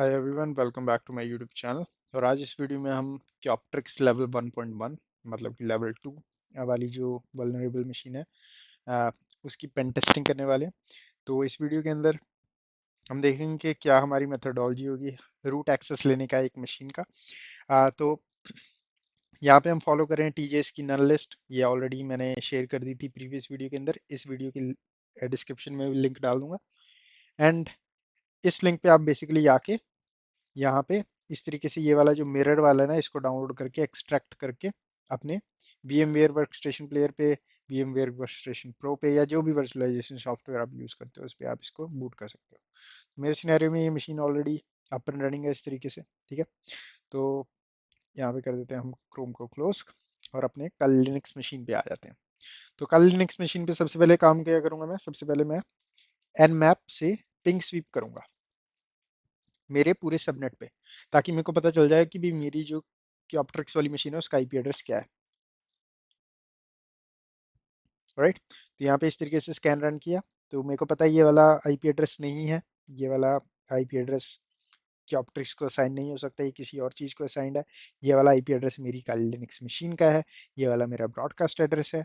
Hi everyone, welcome back to my YouTube channel. और आज इस वीडियो में हम क्योप्ट्रिक्स लेवल 1.1 मतलब कि लेवल 2 वाली जो वल्नरेबल मशीन है आ, उसकी पेन टेस्टिंग करने वाले हैं। तो इस वीडियो के अंदर हम देखेंगे कि क्या हमारी मेथडोलॉजी होगी रूट एक्सेस लेने का एक मशीन का। तो यहाँ पे हम फॉलो कर रहे हैं टीजेएस की नल लिस्ट। ये ऑलरेडी मैंने शेयर कर दी थी प्रीवियस वीडियो के अंदर। इस वीडियो की डिस्क्रिप्शन में लिंक डाल दूंगा। एंड इस लिंक पे आप बेसिकली आके यहाँ पे इस तरीके से ये वाला जो मिरर वाला है ना, इसको डाउनलोड करके एक्सट्रैक्ट करके अपने VMware वर्कस्टेशन प्लेयर पे, VMware वर्कस्टेशन प्रो पे, या जो भी वर्चुअलाइजेशन सॉफ्टवेयर आप यूज़ करते हो उस पर आप इसको बूट कर सकते हो। मेरे सिनेरियो में ये machine already up and running है इस तरीके से। ठीक है, तो यहाँ पे कर देते हैं हम क्रोम को क्लोज और अपने कल लिनक्स मशीन पे आ जाते हैं। तो कल लिनक्स मशीन पे सबसे पहले काम क्या करूंगा मैं, सबसे पहले मैं nmap से पिंग स्वीप करूंगा मेरे पूरे सबनेट पे, ताकि मेरे को पता चल जाए कि भी मेरी जो क्योप्ट्रिक्स वाली मशीन है उसका आईपी एड्रेस क्या है। राइट, तो यहाँ पे इस तरीके से स्कैन रन किया तो मेरे को पता है ये वाला आईपी एड्रेस नहीं है। ये वाला आईपी एड्रेस क्योप्ट्रिक्स को असाइन नहीं हो सकता, ये किसी और चीज़ को असाइंड है। ये वाला आईपी एड्रेस मेरी काली लिनक्स मशीन का है। ये वाला मेरा ब्रॉडकास्ट एड्रेस है।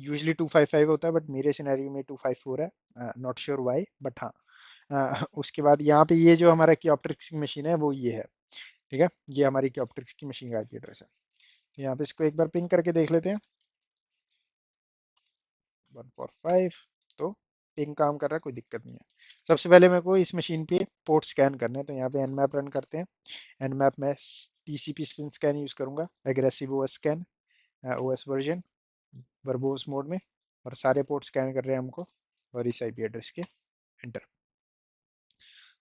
यूजली 255 होता है बट मेरे सिनेरियो में 254 है। नॉट श्योर वाई, बट हाँ। उसके बाद यहाँ पे ये जो हमारा क्योप्ट्रिक्स की मशीन है वो ये है। ठीक है, ये हमारी क्योप्ट्रिक्स की मशीन का आईपी एड्रेस है। तो यहाँ पे इसको एक बार पिंग करके देख लेते हैं। 145। तो पिंग काम कर रहा है, कोई दिक्कत नहीं है। सबसे पहले मेरे को इस मशीन पे पोर्ट स्कैन करने हैं, तो यहाँ पे nmap रन करते हैं। nmap में TCP स्कैन यूज करूंगा, aggressive OS scan, OS version verbose mode में। और सारे पोर्ट स्कैन कर रहे हैं हमको और इस आईपी एड्रेस के एंटर।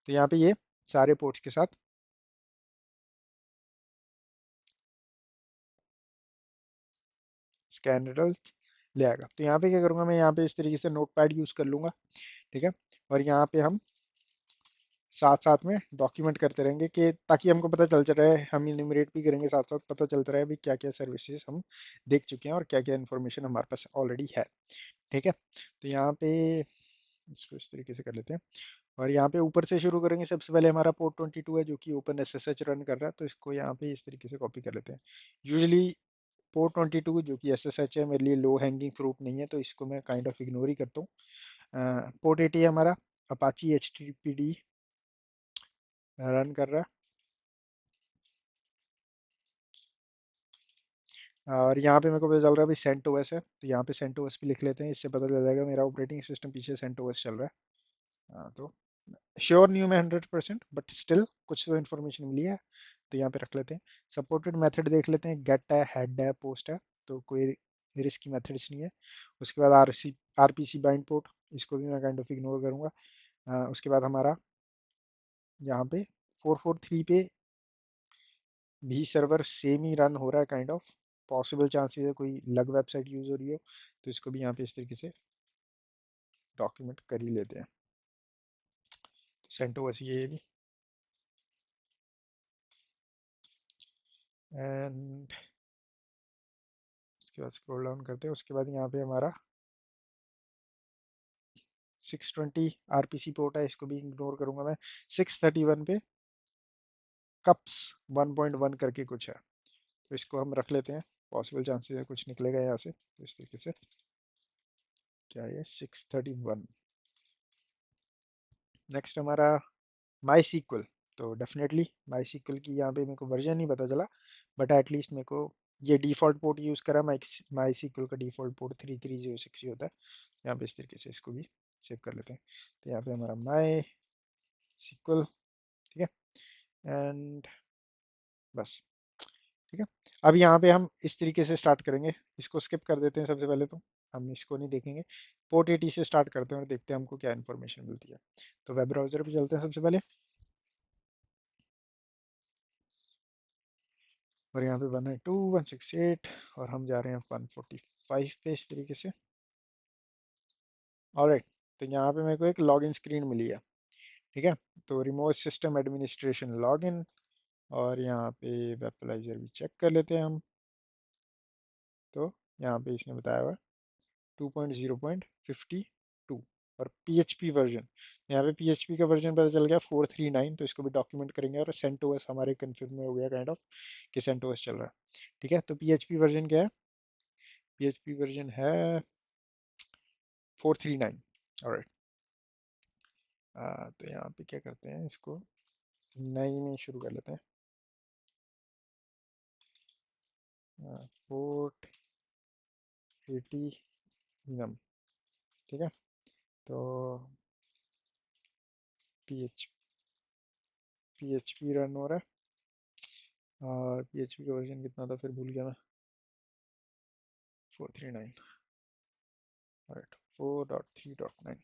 तो यहाँ पे ये सारे पोर्ट्स के साथ स्कैन रिजल्ट ले आएगा। तो यहाँ पे क्या करूंगा मैं, यहाँ पे इस तरीके से नोटपैड यूज कर लूंगा। ठीक है, और यहाँ पे हम साथ साथ में डॉक्यूमेंट करते रहेंगे कि ताकि हमको पता चलता रहे, हम इन्यूमरेट भी करेंगे साथ साथ, पता चलता रहे भी क्या क्या सर्विसेज हम देख चुके हैं और क्या क्या इन्फॉर्मेशन हमारे पास ऑलरेडी है। ठीक है, तो यहाँ पे इसको इस तरीके से कर लेते हैं। और यहाँ पे ऊपर से शुरू करेंगे। सबसे पहले हमारा पोर्ट 22 है जो कि ओपन SSH रन कर रहा है, तो इसको यहाँ पे इस तरीके से कॉपी कर लेते हैं। यूजली पोर्ट 22 जो कि SSH है मेरे लिए लो हैंगिंग फ्रूट नहीं है, तो इसको मैं काइंड ऑफ इग्नोर ही करता हूँ। पोर्ट 80 हमारा अपाची HTTPD रन कर रहा है। और यहाँ पे मेरे को पता चल रहा है भाई CentOS है, तो यहाँ पे CentOS भी लिख लेते हैं, इससे पता चल जाएगा मेरा ऑपरेटिंग सिस्टम पीछे CentOS चल रहा है। तो श्योर नहीं हूँ मैं 100%, बट स्टिल कुछ तो इन्फॉर्मेशन मिली है, तो यहाँ पे रख लेते हैं। सपोर्टेड मेथड देख लेते हैं, गेट है, हेड है, पोस्ट है, तो कोई रिस्की मेथड्स नहीं है। उसके बाद RPC बाइंड पोर्ट, इसको भी मैं काइंड ऑफ इग्नोर करूंगा। उसके बाद हमारा यहाँ पे 443 पे भी सर्वर सेम ही रन हो रहा है काइंड ऑफ। पॉसिबल चांसेस है कोई लग वेबसाइट यूज हो रही हो, तो इसको भी यहाँ पे इस तरीके से डॉक्यूमेंट कर ही लेते हैं। सेंटो वैसे ये भी। एंड उसके बाद स्क्रॉल डाउन करते हैं। उसके बाद यहाँ पे हमारा 620 RPC पोर्ट है, इसको भी इग्नोर करूंगा मैं। 631 पे कप्स 1.1 करके कुछ है, तो इसको हम रख लेते हैं। पॉसिबल चांसेस है कुछ निकलेगा यहाँ से, तो इस तरीके से। क्या है 631। नेक्स्ट हमारा माई सीक्वल। तो डेफिनेटली माई सीक्वल की यहाँ पे मेरे को वर्जन नहीं पता चला, बट एटलीस्ट मेरे को ये डिफ़ॉल्ट पोर्ट यूज़ करा। माई सीक्वल का डिफ़ॉल्ट पोर्ट 3306 ही होता है। यहाँ पे इस तरीके से इसको भी सेव कर लेते हैं। तो यहाँ पे हमारा माई सीक्वल। ठीक है, एंड बस। ठीक है, अब यहाँ पे हम इस तरीके से स्टार्ट करेंगे। इसको स्किप कर देते हैं सबसे पहले, तो हम इसको नहीं देखेंगे। पोर्ट 80 से स्टार्ट करते हैं और देखते हैं हमको क्या इन्फॉर्मेशन मिलती है। तो वेब ब्राउज़र पे चलते हैं सबसे पहले, और यहाँ पे 192.168 और हम जा रहे हैं 145 पे इस तरीके से। ऑलराइट, तो यहाँ पे मेरे को एक लॉगिन स्क्रीन मिली है। ठीक है, तो रिमोट सिस्टम एडमिनिस्ट्रेशन लॉगिन, और यहाँ पे वेबलाइजर भी चेक कर लेते हैं हम। तो यहाँ पे इसने बताया हुआ 2.0.52। और PHP वर्जन, यहाँ पे PHP का वर्जन पता चल गया 439, तो इसको भी डॉक्यूमेंट करेंगे और CentOS हमारे कन्फर्म में हो गया काइंड ऑफ कि CentOS चल रहा है। ठीक है, तो PHP वर्जन क्या है? PHP वर्जन है 439। ऑलराइट, तो यहाँ पे क्या करते हैं, इसको नई में शुरू कर लेते हैं। पोर्ट 80 नम, ठीक है। तो PHP रन हो रहा है, और PHP का वर्जन कितना था फिर भूल गया मैं, 439। राइट, 4.3.9।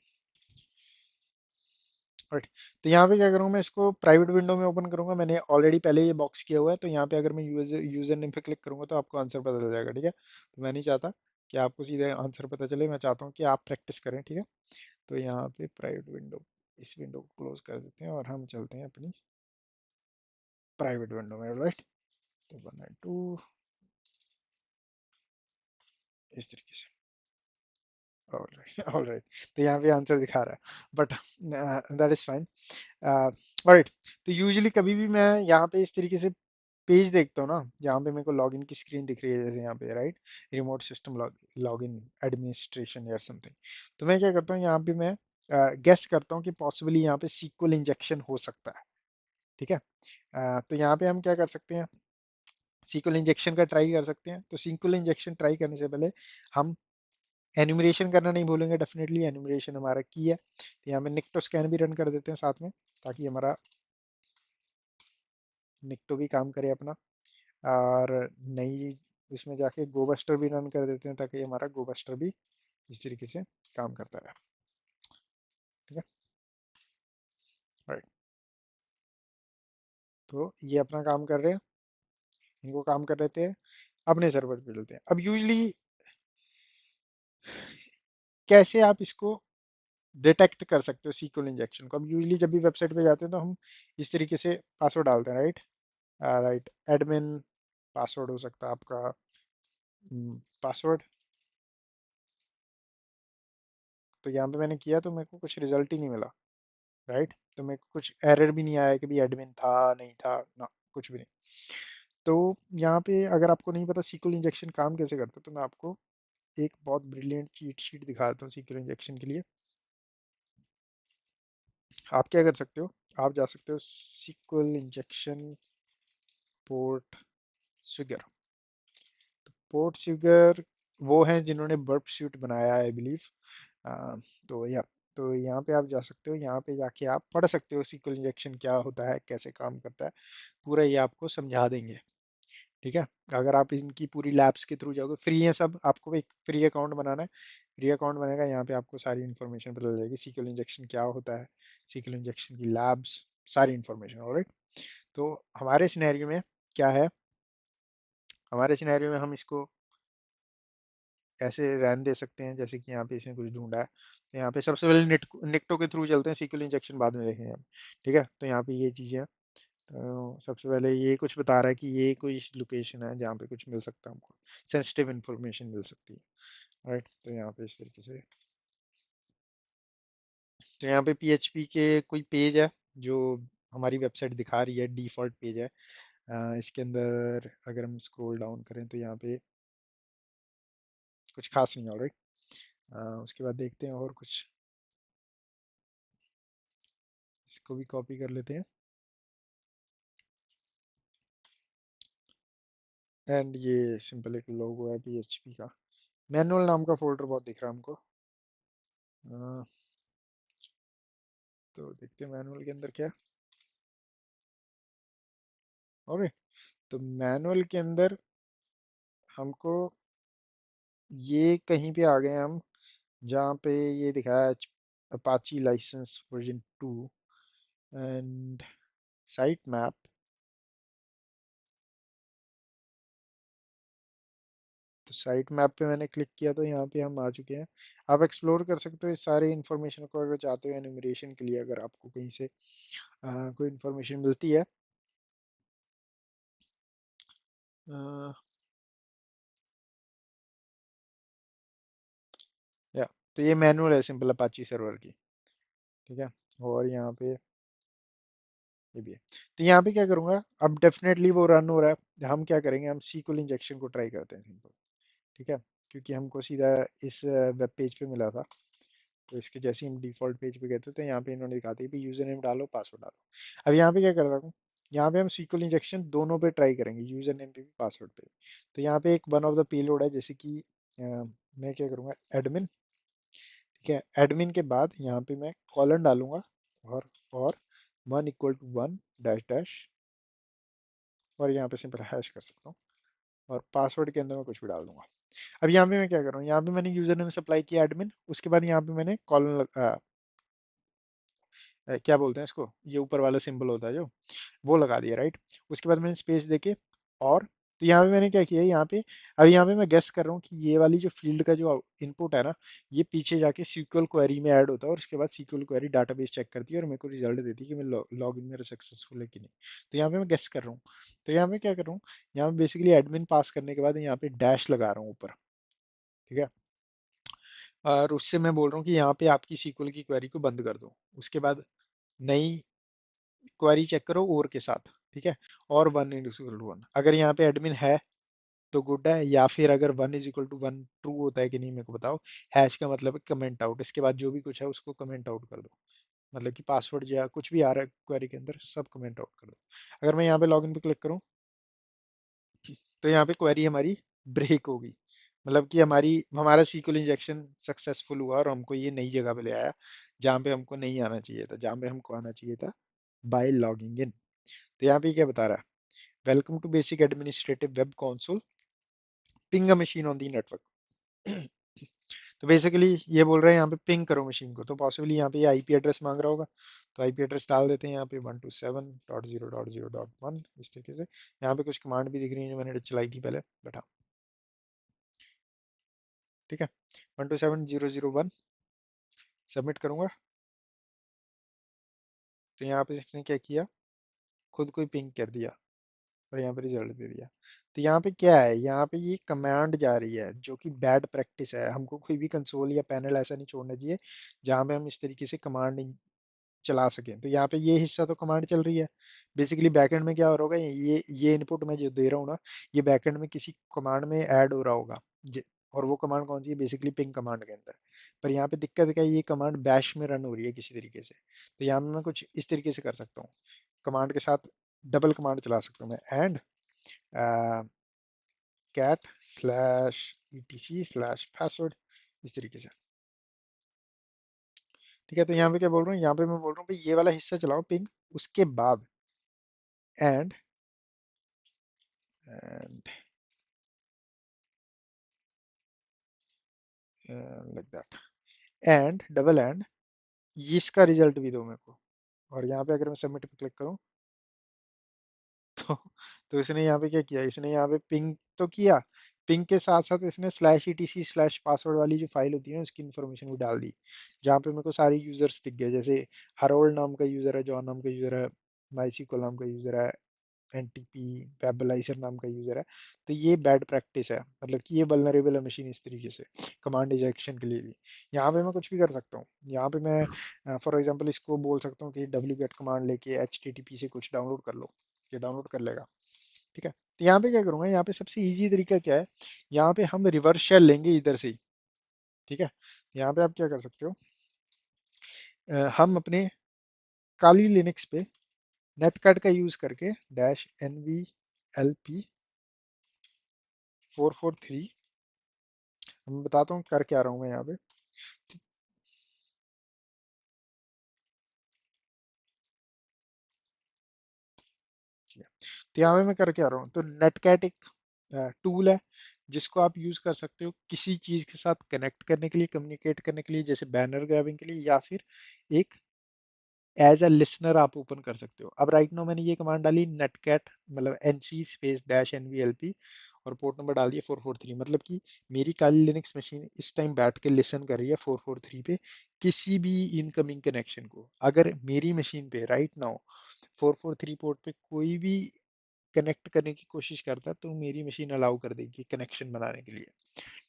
राइट, तो यहाँ पे क्या करूँगा, मैं इसको प्राइवेट विंडो में ओपन करूंगा। मैंने ऑलरेडी पहले ये बॉक्स किया हुआ है, तो यहाँ पे अगर मैं यूजर नेम पे क्लिक करूंगा तो आपको आंसर पता चल जाएगा। ठीक है, तो मैं नहीं चाहता कि आपको सीधे आंसर पता चले, मैं चाहता हूँ कि आप प्रैक्टिस करें। ठीक है, तो यहाँ पे प्राइवेट विंडो, इस विंडो को क्लोज कर देते हैं और हम चलते हैं अपनी प्राइवेट विंडो में। राइट, तो 192 इस तरीके से। ऑलराइट ऑलराइट, तो यहाँ पे आंसर दिखा रहा है, but that is fine. Alright, तो यूजुअली कभी भी मैं यहाँ पे इस तरीके से पेज देखता हूँ ना, जहाँ पे मेरे को लॉगिन की स्क्रीन दिख रही है, जैसे यहाँ पे right, remote system login administration या समथिंग, तो मैं क्या करता हूँ, यहाँ पे मैं गेस करता हूँ कि पॉसिबली यहाँ पे सीक्वल इंजेक्शन हो सकता है। ठीक है, तो यहाँ पे हम क्या कर सकते हैं, सीक्वल इंजेक्शन का ट्राई कर सकते हैं। तो सीक्वल इंजेक्शन ट्राई करने से पहले हम एन्यूमरेशन करना नहीं भूलेंगे, डेफिनेटली एन्यूमरेशन हमारा की है। तो यहाँ पे निक्टो स्कैन भी रन कर देते हैं साथ में, ताकि हमारा निक्टो भी काम करे अपना। और नई इसमें जाके गोबस्टर भी रन कर देते हैं, ताकि हमारा गोबस्टर भी इस तरीके से काम करता रहे। ठीक है, राइट, तो ये अपना काम कर रहे हैं, इनको काम कर रहे थे, अपने सर्वर पे चलते हैं। अब यूजली कैसे आप इसको डिटेक्ट कर सकते हो सीक्वल इंजेक्शन को? अब यूजली जब भी वेबसाइट पे जाते हैं तो हम इस तरीके से पासवर्ड डालते हैं, राइट। राइट, एडमिन पासवर्ड हो सकता है आपका, पासवर्ड। तो यहाँ पे मैंने किया तो मेरे को कुछ रिजल्ट ही नहीं मिला, राइट। तो मेरे को कुछ एरर भी नहीं आया कि भी एडमिन था नहीं था ना, कुछ भी नहीं। तो यहाँ पे अगर आपको नहीं पता सीक्वल इंजेक्शन काम कैसे करता है, तो मैं आपको एक बहुत ब्रिलियंट चीट शीट दिखाता हूँ सीक्वल इंजेक्शन के लिए। आप क्या कर सकते हो, आप जा सकते हो सीक्वल इंजेक्शन पोर्ट स्विगर। पोर्ट स्विगर वो हैं जिन्होंने बर्प सूट बनाया है, आई बिलीव। तो या तो यहाँ पे आप जा सकते हो, यहाँ पे जाके आप पढ़ सकते हो सीक्वल इंजेक्शन क्या होता है, कैसे काम करता है, पूरा ये आपको समझा देंगे। ठीक है, अगर आप इनकी पूरी लैब्स के थ्रू जाओगे, फ्री है सब, आपको एक फ्री अकाउंट बनाना है। फ्री अकाउंट बनेगा, यहाँ पे आपको सारी इन्फॉर्मेशन पता चल जाएगी, सीक्वल इंजेक्शन क्या होता है, सीक्वल इंजेक्शन की लैब्स, सारी इन्फॉर्मेशन। ऑलराइट, तो हमारे सिनेरियो में क्या है, हमारे सिनेरियो में हम इसको ऐसे रैन दे सकते हैं, जैसे कि यहाँ पे इसने कुछ ढूंढा है। तो यहाँ पे सबसे पहले निक्टो के थ्रू चलते हैं, सीक्वल इंजेक्शन बाद में देखेंगे हम। ठीक है, तो यहाँ पे ये चीज़ है। तो सबसे पहले ये कुछ बता रहा है कि ये कोई लोकेशन है जहाँ पे कुछ मिल सकता है, हमको सेंसिटिव इन्फॉर्मेशन मिल सकती है। राइट, तो यहाँ पे इस तरीके से, तो यहाँ पे PHP के कोई पेज है जो हमारी वेबसाइट दिखा रही है, डिफॉल्ट पेज है। इसके अंदर अगर हम स्क्रॉल डाउन करें तो यहाँ पे कुछ खास नहीं है। ऑलराइट, उसके बाद देखते हैं और कुछ, इसको भी कॉपी कर लेते हैं। एंड ये सिंपल एक लोगो है PHP का। मैनुअल नाम का फोल्डर बहुत दिख रहा है हमको। अ, तो देखते हैं मैनुअल के अंदर क्या। और तो मैनुअल के अंदर हमको ये कहीं पे आ गए हम, जहाँ पे ये दिखाया है Apache license version 2 and site map. तो साइट मैप पे मैंने क्लिक किया तो यहाँ पे हम आ चुके हैं। आप एक्सप्लोर कर सकते हो इस सारे इन्फॉर्मेशन को, अगर चाहते हो एनुमरेशन के लिए, अगर आपको कहीं से कोई इन्फॉर्मेशन मिलती है। या तो ये मैनुअल है सिंपल अपाची सर्वर की। ठीक है, और यहाँ पे ये भी है। तो यहाँ पे क्या करूंगा, अब डेफिनेटली वो रन हो रहा है, हम क्या करेंगे, हम सीक्वल इंजेक्शन को ट्राई करते हैं सिंपल। ठीक है, क्योंकि हमको सीधा इस वेब पेज पे मिला था। तो इसके जैसे ही हम डिफॉल्ट पेज पे गए थे, तो यहाँ पे इन्होंने दिखाते हैं कि यूजर नेम डालो, पासवर्ड डालो। अब यहाँ पे क्या करता हूँ, यहाँ पे हम SQL इंजेक्शन दोनों पे ट्राई करेंगे, यूजर नेम पे भी पासवर्ड पे भी। तो यहाँ पे एक वन ऑफ द पेलोड है, जैसे कि मैं क्या करूँगा, एडमिन। ठीक है, एडमिन के बाद यहाँ पे मैं कॉलन डालूंगा, और 1 = 1 डैश डैश, और यहाँ पे सिंपल हैश कर सकता हूँ, और पासवर्ड के अंदर मैं कुछ भी डाल दूंगा। अब यहाँ पे मैं क्या कर रहा हूँ, यहाँ पे मैंने यूजर नेम सप्लाई किया एडमिन, उसके बाद यहाँ पे मैंने कॉलन क्या बोलते हैं इसको, ये ऊपर वाला सिंबल होता है जो, वो लगा दिया, राइट। उसके बाद मैंने स्पेस देके, और तो यहाँ पे मैंने क्या किया, यहाँ पे अब यहाँ पे मैं गेस कर रहा हूँ कि ये वाली जो फील्ड का जो इनपुट है ना, ये पीछे जाके सीक्वल क्वेरी में ऐड होता है, और उसके बाद सीक्वल क्वेरी डाटाबेस चेक करती है और मेरे को रिजल्ट देती है कि मैं लॉग इन मेरा सक्सेसफुल है कि नहीं। तो यहाँ पे मैं गेस कर रहा हूँ। तो यहाँ पे क्या कर रहा हूँ, यहाँ पे बेसिकली एडमिन पास करने के बाद यहाँ पे डैश लगा रहा हूँ ऊपर। ठीक है, और उससे मैं बोल रहा हूँ कि यहाँ पे आपकी सीक्वल की क्वेरी को बंद कर दो। उसके बाद नई क्वेरी चेक करो और के साथ। ठीक है, और 1 = 1, अगर यहाँ पे एडमिन है तो गुड है, या फिर अगर 1 = 1 ट्रू होता है कि नहीं मेरे को बताओ। हैश का मतलब है कमेंट आउट, इसके बाद जो भी कुछ है उसको कमेंट आउट कर दो, मतलब कि पासवर्ड या कुछ भी आ रहा है क्वेरी के अंदर सब कमेंट आउट कर दो। अगर मैं यहाँ पे लॉगिन पे क्लिक करूँ, तो यहाँ पे क्वेरी हमारी ब्रेक होगी, मतलब कि हमारा सीक्वल इंजेक्शन सक्सेसफुल हुआ और हमको ये नई जगह पे ले आया, जहाँ पे हमको नहीं आना चाहिए था, जहाँ पे हमको आना चाहिए था बाय लॉगिंग इन। तो यहाँ पे क्या बता रहा है, welcome to basic administrative web console, ping a machine on the network. तो बेसिकली ये बोल रहे हैं यहाँ पे पिंग करो मशीन को, तो पॉसिबली यहाँ पे ये आईपी एड्रेस मांग रहा होगा। तो आईपी एड्रेस डाल देते हैं यहाँ पे 127.0.0.1 इस तरीके से। यहाँ पे कुछ कमांड भी दिख रही है जो मैंने चलाई थी पहले, बट हाँ। ठीक है, 127.0.0.1 सबमिट करूंगा। तो यहाँ पे इसने क्या किया, खुद को ही पिंग कर दिया, और यहाँ पे रिजल्ट दे दिया। तो यहाँ पे क्या है, यहाँ पे ये कमांड जा रही है जो कि बैड प्रैक्टिस है, हमको कोई भी कंसोल या पैनल ऐसा नहीं छोड़ना चाहिए जहाँ पे हम इस तरीके से कमांड चला सकें। तो यहाँ पे ये हिस्सा तो कमांड चल रही है, बेसिकली बैकएंड में क्या हो रहा होगा, ये इनपुट मैं जो दे रहा हूँ ना, ये बैकएंड में किसी कमांड में ऐड हो रहा होगा। और वो कमांड कौन सी है, बेसिकली पिंग कमांड के अंदर। पर यहाँ पे दिक्कत क्या है, ये कमांड बैश में रन हो रही है किसी तरीके से। तो यहाँ पे मैं कुछ इस तरीके से कर सकता हूँ, कमांड के साथ डबल कमांड चला सकता हूँ मैं, एंड कैट स्लैश etc/password, इस तरीके से। ठीक है, तो यहाँ पे क्या बोल रहा हूँ, यहाँ पे मैं बोल रहा हूँ भाई ये वाला हिस्सा चलाओ पिंग, उसके बाद and and like that, and double and, इसका रिजल्ट भी दो मेरे को। और यहाँ पे अगर मैं सबमिट पे क्लिक करूँ, तो तो इसने यहाँ पे क्या किया, इसने यहाँ पे पिंग तो किया, पिंग के साथ साथ इसने /etc/password वाली जो फाइल होती है ना उसकी इन्फॉर्मेशन भी डाल दी, जहाँ पे मेरे को सारे यूजर्स दिख गए, जैसे हरोल्ड नाम का यूजर है, जॉन नाम का यूजर है, माइसिकल नाम का यूजर है, एनटीपी वेबलाइजर नाम का यूजर है। तो ये बैड प्रैक्टिस है, मतलब कि ये वल्नरेबल है मशीन इस तरीके से, कमांड इंजेक्शन के लिए भी। यहाँ पे मैं कुछ भी कर सकता हूँ, यहाँ पे मैं फॉर एग्जांपल इसको बोल सकता हूँ कि wget कमांड लेके http से कुछ डाउनलोड कर लो, ये डाउनलोड कर लेगा। ठीक है, तो यहाँ पे क्या करूंगा, यहाँ पे सबसे इजी तरीका क्या है, यहाँ पे हम रिवर्स शेल लेंगे इधर से ही। ठीक है, यहाँ पे आप क्या कर सकते हो, हम अपने काली लिनक्स पे नेटकट का यूज करके -nvlp 443, मैं बताता हूँ कर क्या रहा हूँ मैं यहाँ पे। ठीक है, तो यहाँ पे मैं कर क्या रहा हूँ, तो नेटकैट एक टूल है जिसको आप यूज कर सकते हो किसी चीज के साथ कनेक्ट करने के लिए, कम्युनिकेट करने के लिए, जैसे बैनर ग्रैबिंग के लिए, या फिर एक एज अ लिसनर आप ओपन कर सकते हो। अब राइट नाउ मैंने ये कमांड डाली नेटकैट, मतलब NC/-NVLP, और पोर्ट नंबर डाल दिया 443, मतलब कि मेरी काली लिनक्स मशीन इस टाइम बैठ के लिसन कर रही है 443 पे किसी भी इनकमिंग कनेक्शन को। अगर मेरी मशीन पे राइट नाउ 443 पोर्ट पे कोई भी कनेक्ट करने की कोशिश करता है, तो मेरी मशीन अलाउ कर देगी कनेक्शन बनाने के लिए।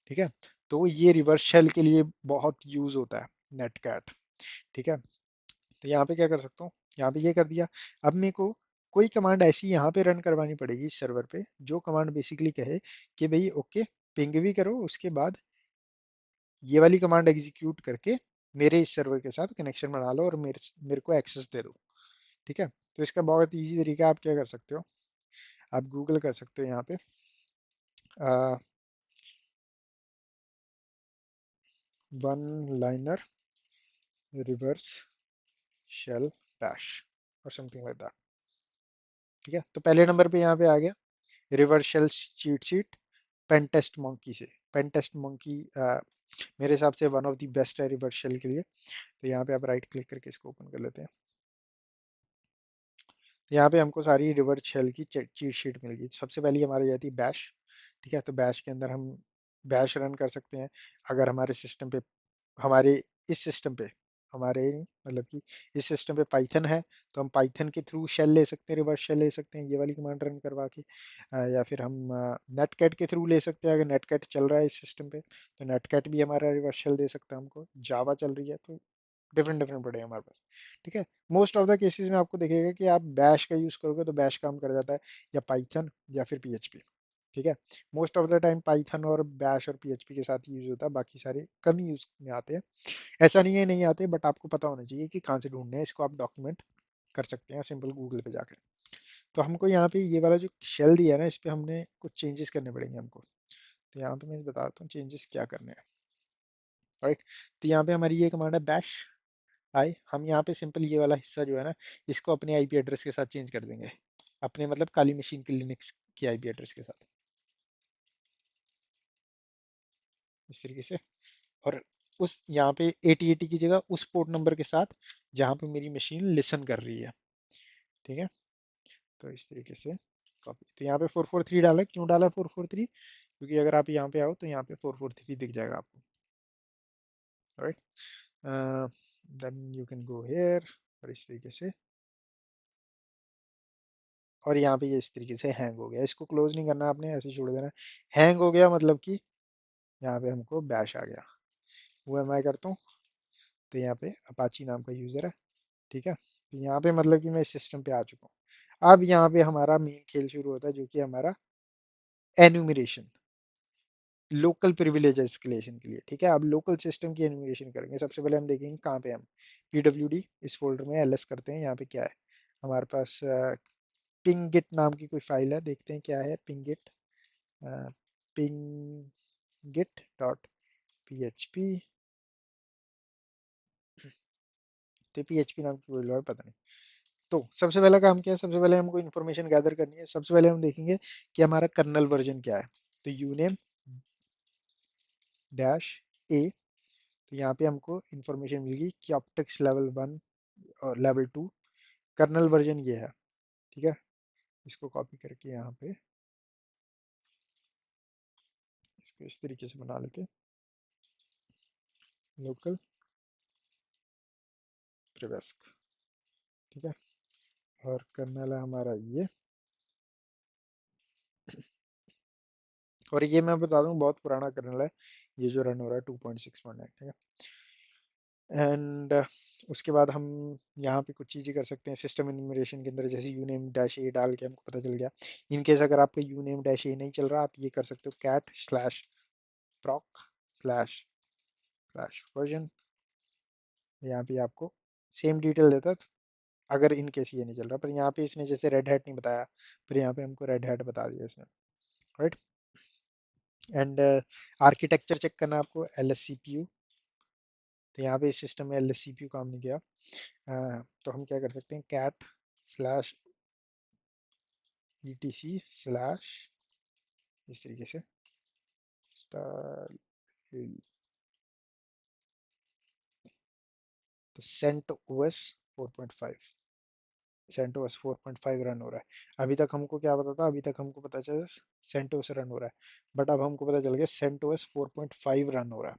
ठीक है, तो ये रिवर्स शेल के लिए बहुत यूज होता है नेटकैट। ठीक है, तो यहाँ पे क्या कर सकता हूँ, यहाँ पे ये कर दिया। अब मेरे को कोई कमांड ऐसी यहाँ पे रन करवानी पड़ेगी इस सर्वर पे, जो कमांड बेसिकली कहे कि भाई ओके पिंग भी करो, उसके बाद ये वाली कमांड एग्जीक्यूट करके मेरे इस सर्वर के साथ कनेक्शन बना लो और मेरे मेरे को एक्सेस दे दो। ठीक है, तो इसका बहुत इजी तरीका आप क्या कर सकते हो, आप गूगल कर सकते हो यहाँ पे one liner reverse shell bash और समथिंग लाइक दैट। ठीक है, तो पहले नंबर पे यहाँ पे आ गया reverse shell cheat sheet pen test monkey से। पेन टेस्ट मंकी मेरे हिसाब से वन ऑफ द बेस्ट है रिवर्स शेल के लिए। तो यहाँ पे आप राइट क्लिक करके इसको ओपन कर लेते हैं। तो यहाँ पे हमको सारी रिवर्स शेल की चीट शीट मिल गई। सबसे पहले हमारी जाती है बैश। ठीक है, तो बैश के अंदर हम बैश रन कर सकते हैं। अगर हमारे सिस्टम पे, हमारे इस सिस्टम पे, हमारे नहीं मतलब कि इस सिस्टम पे पाइथन है, तो हम पाइथन के थ्रू शेल ले सकते हैं, रिवर्स शेल ले सकते हैं ये वाली कमांड रन करवा के। या फिर हम नेटकैट के थ्रू ले सकते हैं, अगर नेटकैट चल रहा है इस सिस्टम पे तो नेटकैट भी हमारा रिवर्स शेल दे सकता है हमको। जावा चल रही है तो डिफरेंट डिफरेंट पड़ेगा हमारे पास। ठीक है, मोस्ट ऑफ द केसेस में आपको देखेगा कि आप बैश का यूज करोगे तो बैश काम कर जाता है, या पाइथन या फिर पीएचपी। ठीक है, most of the time Python और बैश और पीएचपी के साथ यूज होता है, बाकी सारे कम यूज में आते हैं। ऐसा नहीं है नहीं आते, बट आपको पता होना चाहिए कि कहाँ से ढूंढने हैं, इसको आप डॉक्यूमेंट कर सकते हैं सिंपल गूगल पे जाकर। तो हमको यहाँ पे ये वाला जो शेल दिया है ना, इस पे हमने कुछ चेंजेस करने पड़ेंगे हमको। तो यहाँ पे मैं बताता हूँ चेंजेस क्या करने हैं। राइट, तो यहाँ पे हमारी ये कमांड है बैश आई। हम यहाँ पे सिंपल ये वाला हिस्सा जो है ना, इसको अपने आईपी एड्रेस के साथ चेंज कर देंगे, अपने मतलब काली मशीन के लिनक्स की आईपी एड्रेस के साथ, इस तरीके से। और उस यहाँ पे 8080 की जगह उस पोर्ट नंबर के साथ जहाँ पे मेरी मशीन लिसन कर रही है। ठीक है, तो इस तरीके से कॉपी। तो यहाँ पे 443 डाला, क्यों डाला 443, क्योंकि अगर आप यहाँ पे आओ तो यहाँ पे 443 दिख जाएगा आपको। Right, then you can go here और इस तरीके से। और यहाँ पे ये इस तरीके से हैंग हो गया, इसको क्लोज नहीं करना आपने, ऐसे ही छोड़ देना। हैंग हो गया मतलब कि यहाँ पे हमको बैश आ गया। वो मैं करता हूँ, तो यहाँ पे अपाची नाम का यूजर है। ठीक है, तो यहाँ पे मतलब कि मैं इस सिस्टम पे आ चुका हूँ। अब यहाँ पे हमारा मेन खेल शुरू होता है, जो कि हमारा एन्यूमरेशन, लोकल प्रिविलेज एस्केलेशन के लिए। ठीक है, अब लोकल सिस्टम की एन्यूमरेशन करेंगे। सबसे पहले हम देखेंगे कहाँ पे हम pwd इस फोल्डर में ls करते हैं। यहाँ पे क्या है हमारे पास, पिंगिट नाम की कोई फाइल है, देखते हैं क्या है पिंगिट। पिंगिट डॉट php, तो php नाम की कोई है पता नहीं। तो सबसे पहला काम क्या है, सबसे पहले हमको इन्फॉर्मेशन गैदर करनी है। सबसे पहले हम देखेंगे कि हमारा कर्नल वर्जन क्या है। तो यूनेम डैश ए, तो यहाँ पे हमको इन्फॉर्मेशन मिल गई कि ऑप्टिक्स लेवल 1 और लेवल 2, कर्नल वर्जन ये है। ठीक है, इसको कॉपी करके यहाँ पे इसको इस तरीके से बना लेते हैं, लोकल प्रिवेस्क। ठीक है, और कर्नल है हमारा ये। और ये मैं बता दूं बहुत पुराना कर्नल है, ये जो रन हो रहा है 2.6.9। ठीक है, एंड उसके बाद हम यहाँ पे कुछ चीज़ें कर सकते हैं सिस्टम इन्यूमरेशन के अंदर, जैसे यूनेम डैश ए डाल के हमको पता चल गया। इनकेस अगर आपका यूनेम डैश ए नहीं चल रहा, आप ये कर सकते हो cat slash प्रॉक slash slash version. यहाँ पे आपको सेम डिटेल देता है, अगर इन केस ये नहीं चल रहा। पर यहाँ पे इसने जैसे रेड हैट नहीं बताया, पर यहाँ पे हमको रेड हैट बता दिया इसने। राइट, एंड आर्किटेक्चर चेक करना आपको L S C P U. तो यहाँ पे इस सिस्टम में L S C P U काम नहीं किया। तो हम क्या कर सकते हैं, कैट स्लैश etc स्लैश इस तरीके से स्टार, तो सेंट ओएस 4.5, सेंटोस 4.5 रन हो रहा है। अभी तक हमको क्या पता था, अभी तक हमको पता चला सेंटोस रन हो रहा है, बट अब हमको पता चल गया सेंटोस 4.5 रन हो रहा है।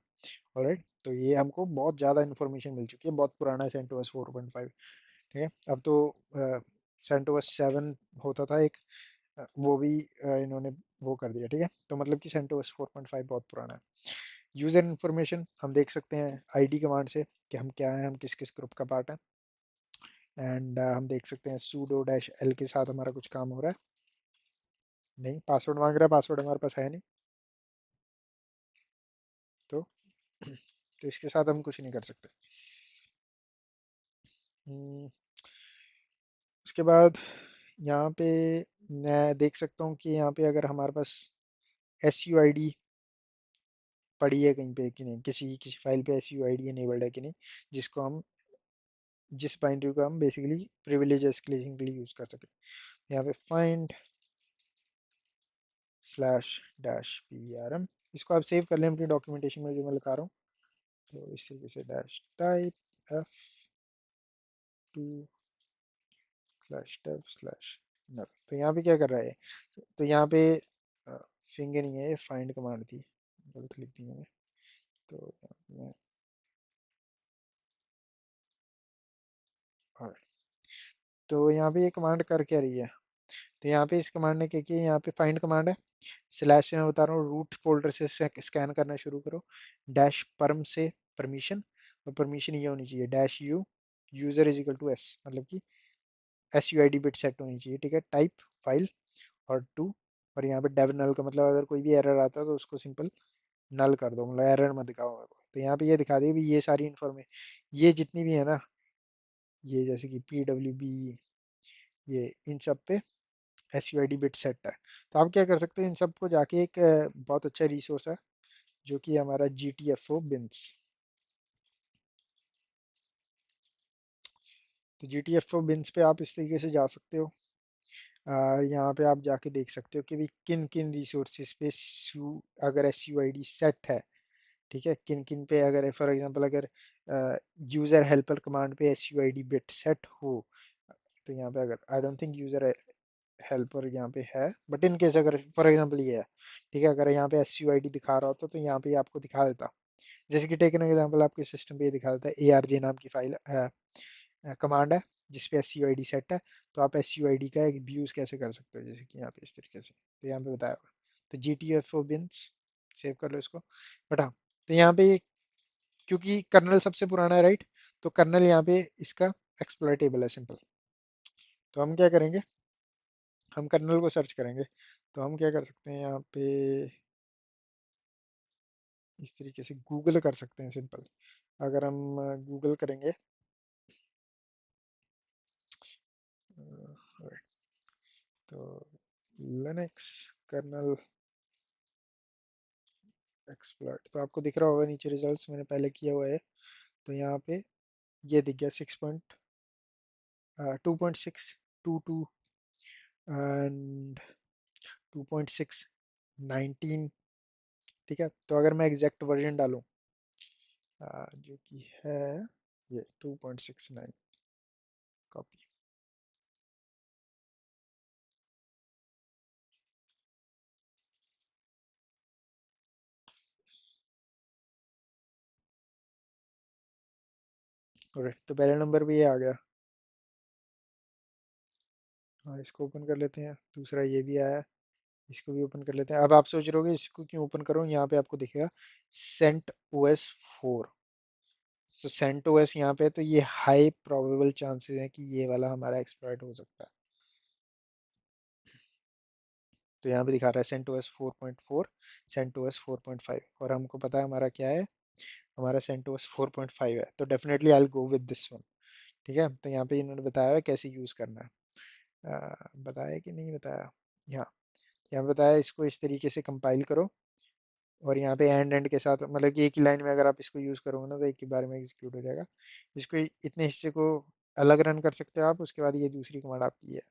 ऑलराइट, तो ये हमको बहुत ज़्यादा इन्फॉर्मेशन मिल चुकी है, बहुत पुराना है सेंटोस 4.5। ठीक है, अब तो सेंटोस 7 होता था एक, वो भी इन्होंने वो कर दिया। ठीक है, तो मतलब कि सेंटोस 4.5 बहुत पुराना है। यूजर इन्फॉर्मेशन हम देख सकते हैं आईडी कमांड से कि हम क्या हैं, हम किस किस ग्रुप का पार्ट है। एंड हम देख सकते हैं sudo डैश एल के साथ हमारा कुछ काम हो रहा है। नहीं, पासवर्ड मांग रहा है, पासवर्ड हमारे पास है नहीं। तो तो इसके साथ हम कुछ नहीं कर सकते। हम्म, उसके बाद यहाँ पे मैं देख सकता हूँ कि यहाँ पे अगर हमारे पास एस यू आई डी पड़ी है कहीं पे कि नहीं, किसी किसी फाइल पे S U I D enabled है कि नहीं, जिसको हम जिस बाइनरी को हम बेसिकली प्रिविलेज एस्केलेशन के लिए यूज कर सके। यहाँ पे find slash dash P R M, इसको आप सेव कर लें अपनी डॉक्यूमेंटेशन में जो मैं लिखा रहा हूँ। तो इस तरीके से dash type F two slash dev slash null. तो यहाँ पे क्या कर रहा है, तो यहाँ पे फिंगर नहीं है, ये फाइंड कमांड थी, गलत लिख दी मैंने। तो यहाँ पे मैं और तो यहाँ पे ये कमांड कर क्या रही है, तो यहाँ पे इस कमांड ने क्या किया, यहाँ पे फाइंड कमांड है, स्लैश से मैं बता रहा हूँ रूट फोल्डर से स्कैन करना शुरू करो, डैश परम से परमिशन, और परमिशन ये होनी चाहिए dash U user is equal to S, मतलब कि S U I D bit set होनी चाहिए, ठीक है, टाइप फाइल और टू, और यहाँ पे डेव नल का मतलब अगर कोई भी एरर आता है तो उसको सिंपल नल कर दो, मतलब एरर मत दिखाओ मेरे को। तो यहाँ पे ये दिखा दे भी ये सारी इन्फॉर्मेशन, ये जितनी भी है ना, ये जैसे कि पी डब्ल्यू बी, ये इन सब पे S U I D bit set है। तो आप क्या कर सकते हो, इन सबको जाके एक बहुत अच्छा रिसोर्स है जो कि हमारा G T F O bins. तो G T F O bins पे आप इस तरीके से जा सकते हो। यहाँ पे आप जाके देख सकते हो कि भी किन किन रिसोर्सेज पे अगर S U I D set है, ठीक है, किन किन पे अगर फॉर एग्जांपल अगर यूजर हेल्पर कमांड पे S U I D bit set हो, तो यहाँ पे अगर I don't think user helper यहाँ पे है, बट इन केस अगर फॉर एग्जांपल ये है, ठीक है, अगर यहाँ पे एस यू आई डी दिखा रहा होता तो यहाँ पे आपको दिखा देता, जैसे कि टेक एन एग्जांपल आपके सिस्टम पे ये दिखा देता है ए आर जे नाम की फाइल कमांड है जिसपे S U I D set है, तो आप एस यू आई डी का एक यूज कैसे कर सकते हो, जैसे कि यहाँ पे इस तरीके से, तो यहाँ पे बताया हुआ। तो G T F O bins save कर लो इसको। बट हाँ, तो यहाँ पे क्योंकि कर्नल सबसे पुराना है, राइट, तो कर्नल यहाँ पे इसका एक्सप्लॉइटेबल है सिंपल। तो हम क्या करेंगे, हम कर्नल को सर्च करेंगे। तो हम क्या कर सकते हैं यहाँ पे, इस तरीके से गूगल कर सकते हैं सिंपल। अगर हम गूगल करेंगे तो लिनक्स कर्नल एक्सप्लॉइट, तो आपको दिख रहा होगा नीचे रिजल्ट्स मैंने पहले किया हुआ है। तो यहाँ पे ये दिख गया 2.622 एंड 2.619, ठीक है। तो अगर मैं एग्जैक्ट वर्जन डालूं जो कि है ये 2.69 कॉपी, और तो पहले नंबर पे ये आ गया। हाँ, इसको ओपन कर लेते हैं, दूसरा ये भी आया, इसको भी ओपन कर लेते हैं। अब आप सोच रहे होगे इसको क्यों ओपन करूँ, यहाँ पे आपको दिखेगा सेंट ओएस 4। तो सेंट ओएस यहाँ पे है, तो ये हाई प्रोबेबल चांसेस है कि ये वाला हमारा एक्सप्लॉइट हो सकता है। तो यहाँ पे दिखा रहा है सेंट ओएस 4.4, सेंट ओएस 4.5, और हमको पता है हमारा क्या है, हमारा सेंट ओएस 4.5 है, तो definitely I will go with this one. ठीक है, तो यहाँ पे इन्होंने बताया है कैसे यूज करना है। बताया कि नहीं बताया, यहाँ यहाँ पे बताया इसको इस तरीके से कंपाइल करो, और यहाँ पे एंड के साथ मतलब कि एक ही लाइन में अगर आप इसको यूज करोगे ना तो एक ही बार में एग्जीक्यूट हो जाएगा। इसको इतने हिस्से को अलग रन कर सकते हो आप, उसके बाद ये दूसरी कमांड आपकी है,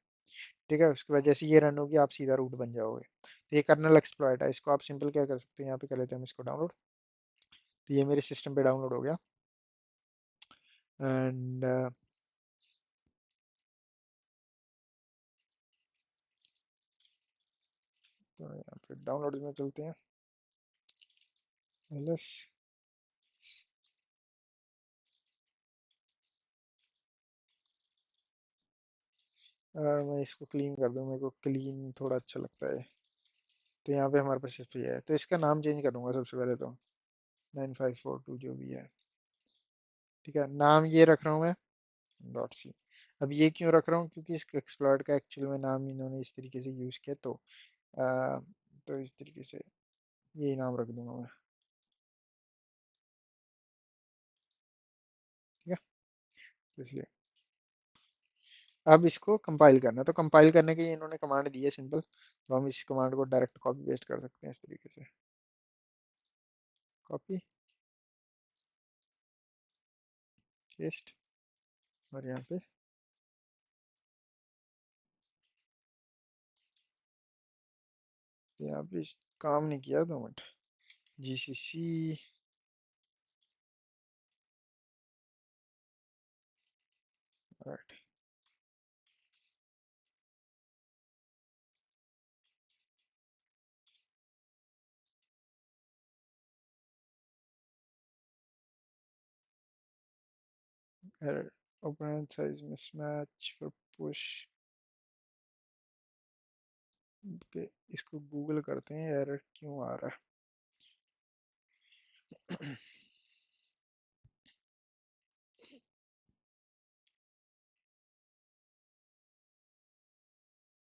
ठीक है, उसके बाद जैसे ये रन होगी आप सीधा रूट बन जाओगे। तो ये कर्नल एक्सप्लॉइट है, इसको आप सिंपल क्या कर सकते हैं, यहाँ पे कर लेते हैं हम इसको डाउनलोड। तो ये मेरे सिस्टम पे डाउनलोड हो गया, एंड तो यहाँ पे डाउनलोड में चलते हैं, एलएस। मैं इसको क्लीन कर दूँ, मेरे को क्लीन थोड़ा अच्छा लगता है। तो यहाँ पे हमारे पास सिर्फ ये है, तो इसका नाम चेंज कर दूंगा सबसे पहले तो। 9542 जो भी है। ठीक है, नाम ये रख रहा हूँ मैं, डॉट सी। अब ये क्यों रख रहा हूँ, क्योंकि इस एक्सप्लॉइट का एक्चुअल में नाम इन्होंने इस तरीके से यूज किया, तो इस तरीके से यही नाम रख दूंगा मैं। ठीक है, तो इसलिए अब इसको कंपाइल करना है, तो कंपाइल करने के लिए इन्होंने कमांड दी है सिंपल, तो हम इस कमांड को डायरेक्ट कॉपी पेस्ट कर सकते हैं इस तरीके से। कॉपी पेस्ट, और यहाँ पे काम नहीं किया, 2 minute. GCC right, error, open size mismatch for push पे। इसको गूगल करते हैं, एरर क्यों आ रहा है।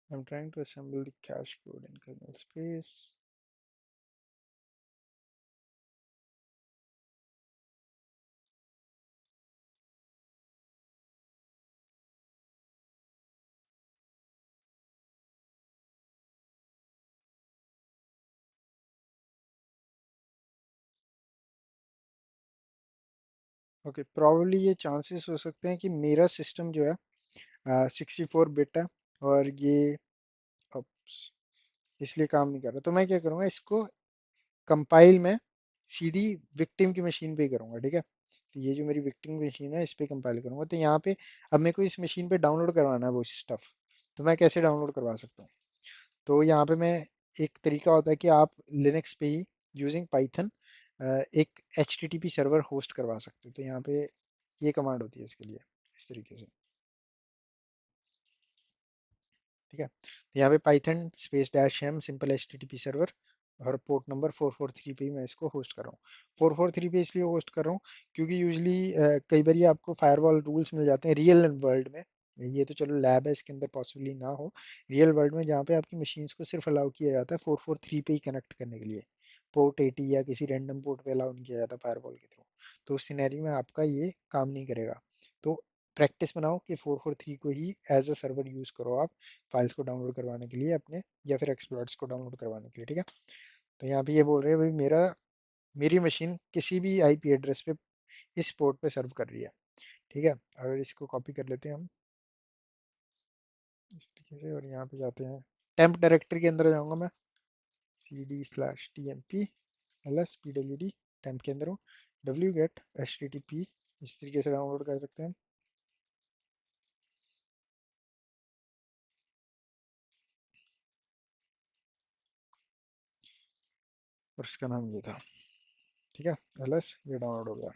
I'm trying to assemble the cache code in kernel space. Okay, probably ये चांसेस हो सकते हैं कि मेरा सिस्टम जो है 64 बिट है, और ये ups, इसलिए काम नहीं कर रहा। तो मैं क्या करूँगा, इसको कंपाइल में सीधी विक्टिम की मशीन पे ही करूँगा। ठीक है, तो ये जो मेरी विक्टिम मशीन है इस पे कंपाइल करूँगा। तो यहाँ पे अब मेरे को इस मशीन पे डाउनलोड करवाना है वो स्टफ, तो मैं कैसे डाउनलोड करवा सकता हूँ। तो यहाँ पे मैं, एक तरीका होता है कि आप लिनक्स पे ही यूजिंग पाइथन एक HTTP सर्वर होस्ट करवा सकते हो। तो यहाँ पे ये कमांड होती है इसके लिए, इस तरीके से। ठीक है, तो यहाँ पे Python space dash M simple HTTP server, और पोर्ट नंबर 443 पे ही मैं इसको होस्ट कर रहा हूँ। 443 पे इसलिए होस्ट कर रहा हूँ क्योंकि यूजली कई बार आपको फायरवॉल रूल्स मिल जाते हैं रियल वर्ल्ड में। ये तो चलो लैब है, इसके अंदर पॉसिबली ना हो, रियल वर्ल्ड में जहाँ पे आपकी मशीन्स को सिर्फ अलाउ किया जाता है 443 पे ही कनेक्ट करने के लिए, पोर्ट 80 या किसी रैंडम पोर्ट पे अलाउ नहीं किया जाता फायरवॉल के थ्रू। तो उस सिनेरियो में आपका ये काम नहीं करेगा। तो प्रैक्टिस बनाओ कि 443 को ही एज अ सर्वर यूज करो आप, फाइल्स को डाउनलोड करवाने के लिए अपने, या फिर एक्सप्लॉइट्स को डाउनलोड करवाने के लिए। ठीक है, तो यहाँ पे ये बोल रहे हैं भाई मेरी मशीन किसी भी IP एड्रेस पे इस पोर्ट पे सर्व कर रही है। ठीक है, अगर इसको कॉपी कर लेते हैं हम इस तरीके से, और यहाँ पे जाते हैं टेम्प डायरेक्टरी के अंदर जाऊंगा मैं, cd/tmp lspwd, टेम्प के अंदर हूँ, wget http, इस तरीके से डाउनलोड कर सकते हैं। और इसका नाम ये था। ठीक है, ls ये डाउनलोड हो गया।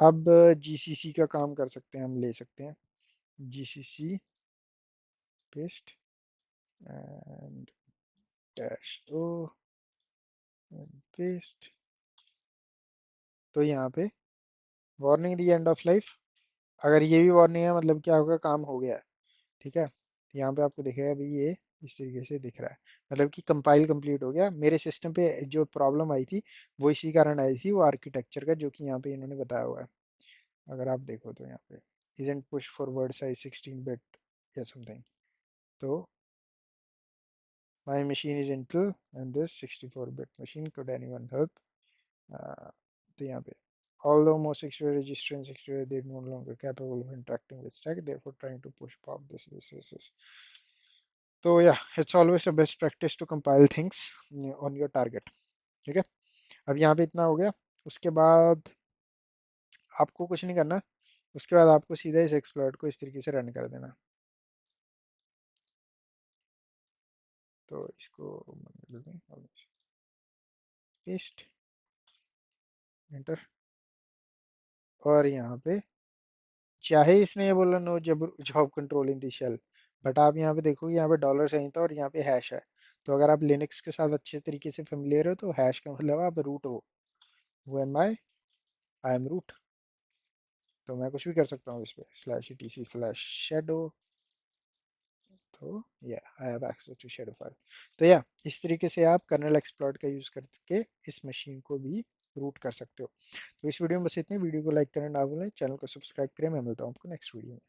अब GCC का काम कर सकते हैं, हम ले सकते हैं GCC paste and dash O and paste. तो यहाँ पे वार्निंग दी एंड ऑफ लाइफ, अगर ये भी वार्निंग है मतलब क्या होगा, काम हो गया है। ठीक है, तो यहाँ पे आपको दिखेगा भाई ये इस तरीके से दिख रहा है, मतलब कि कंपाइल कंप्लीट हो गया। मेरे सिस्टम पे जो प्रॉब्लम आई थी वो इसी कारण आई थी, वो आर्किटेक्चर का, जो कि यहाँ पे इन्होंने बताया हुआ है। अगर आप देखो तो यहाँ पे isn't push forward size 16 bit या समथिंग, तो my machine is Intel and this 64-bit machine, could anyone help? तो यहाँ पे although most secure register and secure they're no longer capable of interacting with stack, therefore trying to push pop this. तो yeah it's always a best practice to compile things on your target. ठीक है, अब यहाँ पे इतना हो गया। उसके बाद आपको कुछ नहीं करना, उसके बाद आपको सीधा इस एक्सप्लॉइट को इस तरीके से रन कर देना। तो इसको पेस्ट, एंटर, और यहाँ पे चाहे इसने ये बोला no job control in the shell, but आप यहाँ पे देखोगे यहाँ पे डॉलर साइन था और यहाँ पे हैश है। तो अगर आप लिनक्स के साथ अच्छे तरीके से फेमिलियर हो तो हैश का मतलब आप रूट हो। Who am I am root. तो मैं कुछ भी कर सकता हूँ इस पे स्लैश etc स्लैश शेडो। तो yeah I have access to shadow file. तो या इस तरीके से आप कर्नल एक्सप्लॉइट का यूज करके इस मशीन को भी रूट कर सकते हो। तो इस वीडियो में बस इतने। वीडियो को लाइक करना ना भूलें, चैनल को सब्सक्राइब करें। मैं मिलता हूँ आपको नेक्स्ट वीडियो में।